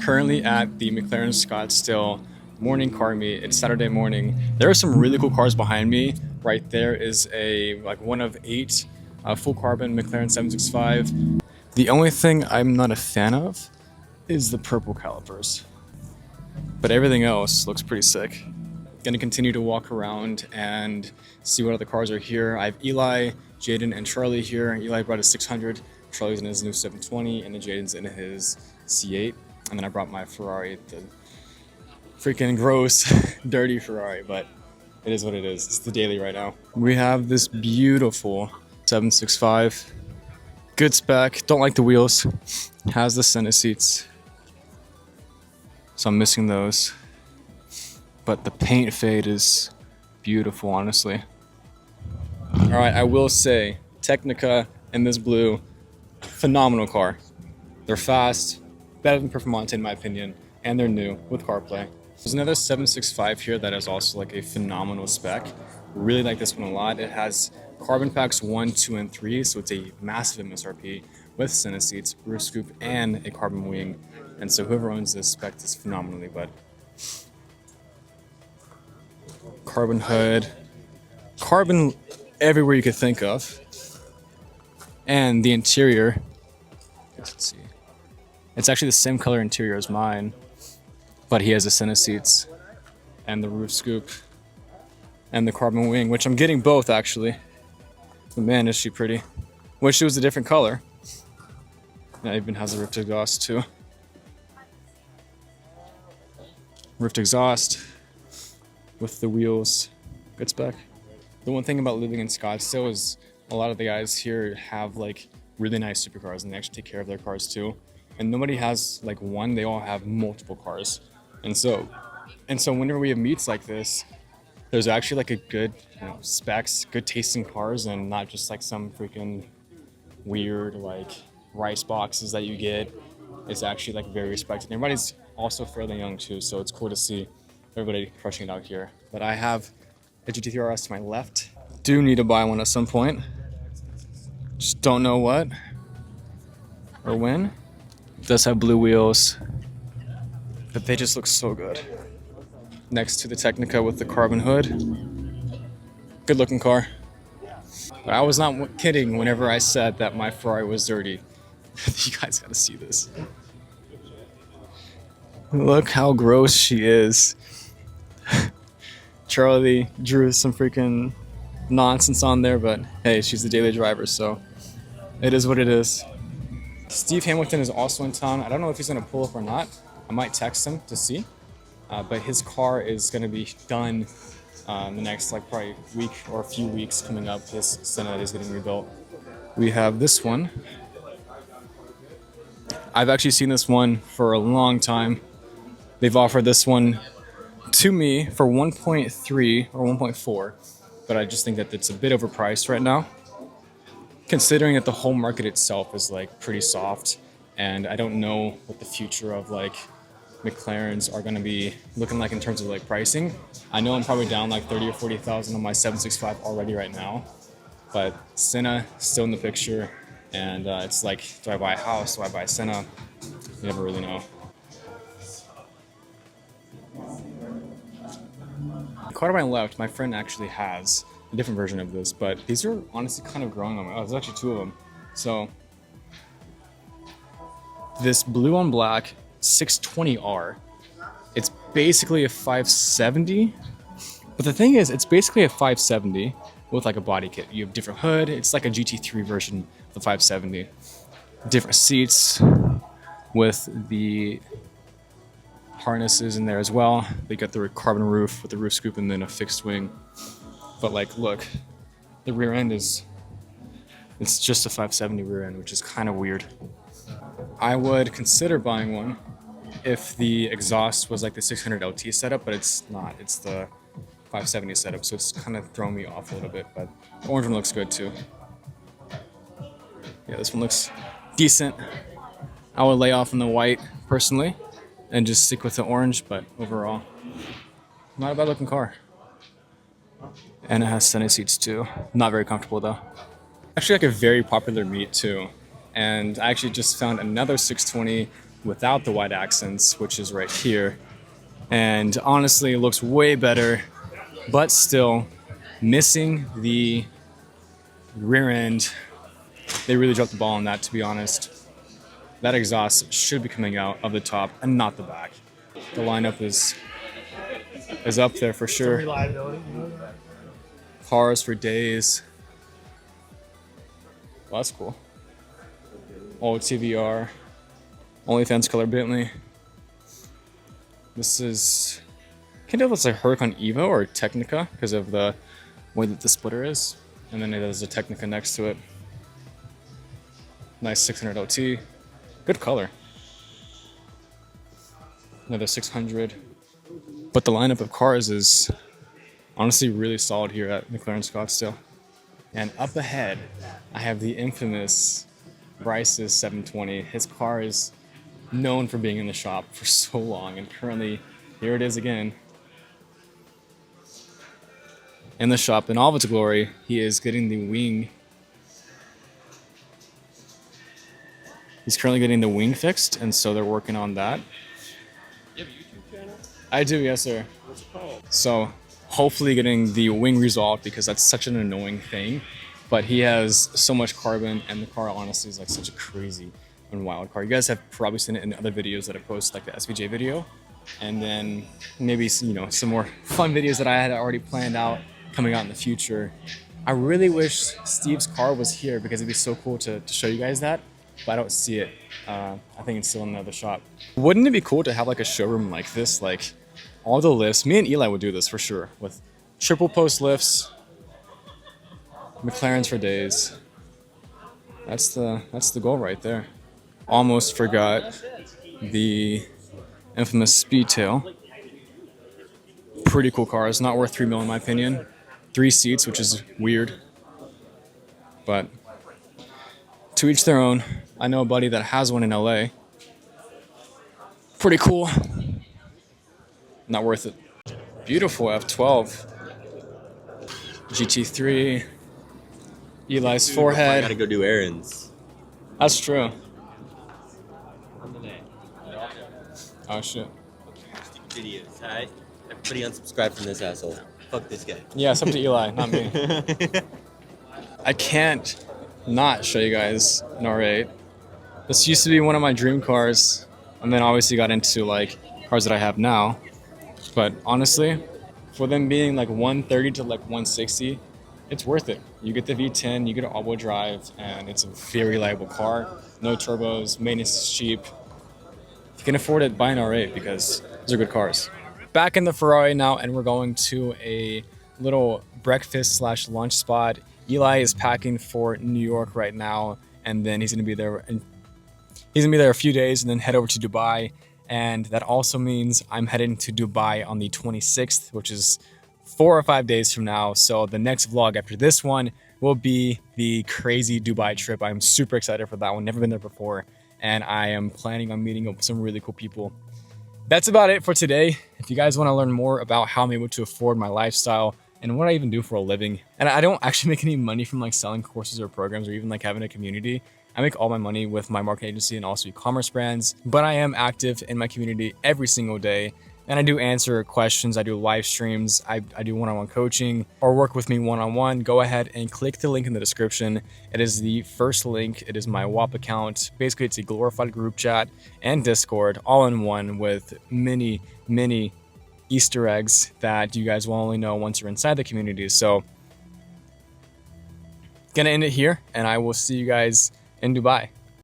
currently at the McLaren Scottsdale morning car meet. It's Saturday morning. There are some really cool cars behind me. Right there is a one of 8 full carbon McLaren 765. The only thing I'm not a fan of is the purple calipers, but everything else looks pretty sick. Gonna continue to walk around and see what other cars are here. I have Eli, Jaden, and Charlie here. Eli brought his 600, Charlie's in his new 720, and then Jaden's in his C8. And then I brought my Ferrari, the freaking gross, dirty Ferrari, but it is what it is. It's the daily right now. We have this beautiful 765. Good spec, don't like the wheels. Has the center seats, so I'm missing those. But the paint fade is beautiful, honestly. All right, I will say, Technica and this blue, phenomenal car. They're fast, better than Performante in my opinion, and they're new with CarPlay. There's another 765 here that is also like a phenomenal spec. Really like this one a lot. It has carbon packs 1, 2, and 3, so it's a massive MSRP with center seats, roof scoop, and a carbon wing. And so whoever owns this spec is phenomenally, but carbon hood, carbon everywhere you could think of, and the interior. Let's see. It's actually the same color interior as mine, but he has the center seats and the roof scoop and the carbon wing, which I'm getting both actually. But man, is she pretty. Wish it was a different color. Yeah, it even has a ripped exhaust too. Ripped exhaust with the wheels. Good spec. The one thing about living in Scottsdale is a lot of the guys here have like really nice supercars and they actually take care of their cars too. And nobody has like one, they all have multiple cars. And so whenever we have meets like this, there's actually like a good specs, good tasting cars, and not just like some freaking weird like rice boxes that you get. It's actually like very respected. And everybody's also fairly young too, so it's cool to see everybody crushing it out here. But I have a GT3 RS to my left. Do need to buy one at some point. Just don't know what or when. It does have blue wheels, but they just look so good. Next to the Technica with the carbon hood. Good looking car. But I was not kidding whenever I said that my Ferrari was dirty. You guys gotta see this. Look how gross she is. Charlie drew some freaking nonsense on there, but hey, she's the daily driver, so it is what it is. Steve Hamilton is also in town. I don't know if he's gonna pull up or not. I might text him to see, but his car is gonna be done the next like probably week or a few weeks coming up. His Senna is getting rebuilt. We have this one. I've actually seen this one for a long time. They've offered this one to me for 1.3 or 1.4, but I just think that it's a bit overpriced right now, considering that the whole market itself is like pretty soft, and I don't know what the future of like McLarens are going to be looking like in terms of like pricing. I know I'm probably down like 30 or 40,000 on my 765 already right now, but Senna still in the picture, and it's like, do I buy a house? Do I buy a Senna? You never really know. The car to my left, my friend actually has a different version of this, but these are honestly kind of growing on me. Oh, there's actually 2 of them. So this blue on black 620R, it's basically a 570, but the thing is, it's basically a 570 with like a body kit. You have different hood. It's like a GT3 version of the 570. Different seats with the harnesses in there as well. They got the carbon roof with the roof scoop and then a fixed wing. But like, look, the rear end it's just a 570 rear end, which is kind of weird. I would consider buying one if the exhaust was like the 600 LT setup, but it's not. It's the 570 setup, so it's kind of thrown me off a little bit, but the orange one looks good too. Yeah, this one looks decent. I would lay off on the white personally and just stick with the orange, but overall, not a bad looking car. And it has center seats too. Not very comfortable though. Actually like a very popular meet too. And I actually just found another 620 without the white accents, which is right here. And honestly, it looks way better, but still missing the rear end. They really dropped the ball on that, to be honest. That exhaust should be coming out of the top and not the back. The lineup is up there for sure. Cars for days. Well, that's cool. Old TVR. OnlyFans color Bentley. This is, can't tell if it's a Huracan Evo or Technica because of the way that the splitter is. And then there's a Technica next to it. Nice 600 LT. Good color. Another 600. But the lineup of cars is honestly really solid here at McLaren Scottsdale. And up ahead, I have the infamous Bryce's 720. His car is known for being in the shop for so long, and currently here it is again in the shop in all of its glory. He is getting the wing. He's currently getting the wing fixed, and so they're working on that. You have a YouTube channel? I do, yes sir. What's it called? So hopefully getting the wing resolved, because that's such an annoying thing. But he has so much carbon, and the car honestly is like such a crazy and wild car. You guys have probably seen it in other videos that I post, like the SVJ video, and then maybe some more fun videos that I had already planned out coming out in the future. I really wish Steve's car was here because it'd be so cool to show you guys that, but I don't see it. I think it's still in another shop. Wouldn't it be cool to have like a showroom like this, like all the lifts? Me and Eli would do this for sure, with triple post lifts, McLarens for days. That's the goal right there. Almost forgot the infamous Speedtail. Pretty cool car. It's not worth $3 million in my opinion. 3 seats, which is weird, but to each their own. I know a buddy that has one in LA. Pretty cool. Not worth it. Beautiful F12. GT3. Eli's forehead. I gotta go do errands. That's true. Oh shit. Videos. Hi. Everybody unsubscribe from this asshole. Fuck this guy. Yeah, it's up to Eli, not me. I can't not show you guys an R8. This used to be one of my dream cars, and then obviously got into like cars that I have now. But honestly, for them being like 130 to like 160, it's worth it. You get the V10, you get an all-wheel drive, and it's a very reliable car. No turbos, maintenance is cheap. If you can afford it, buy an R8 because those are good cars. Back in the Ferrari now, and we're going to a little breakfast/lunch spot. Eli is packing for New York right now, and then he's gonna be there a few days and then head over to Dubai. And that also means I'm heading to Dubai on the 26th, which is 4 or 5 days from now. So the next vlog after this one will be the crazy Dubai trip. I'm super excited for that one. Never been there before, and I am planning on meeting up with some really cool people. That's about it for today. If you guys want to learn more about how I'm able to afford my lifestyle and what I even do for a living, and I don't actually make any money from like selling courses or programs or even like having a community. I make all my money with my marketing agency and also e-commerce brands, but I am active in my community every single day. And I do answer questions, I do live streams, I do one-on-one coaching, or work with me one-on-one. Go ahead and click the link in the description. It is the first link. It is my WhopP account. Basically, it's a glorified group chat and Discord all in one with many, many Easter eggs that you guys will only know once you're inside the community. So, gonna end it here, and I will see you guys in Dubai.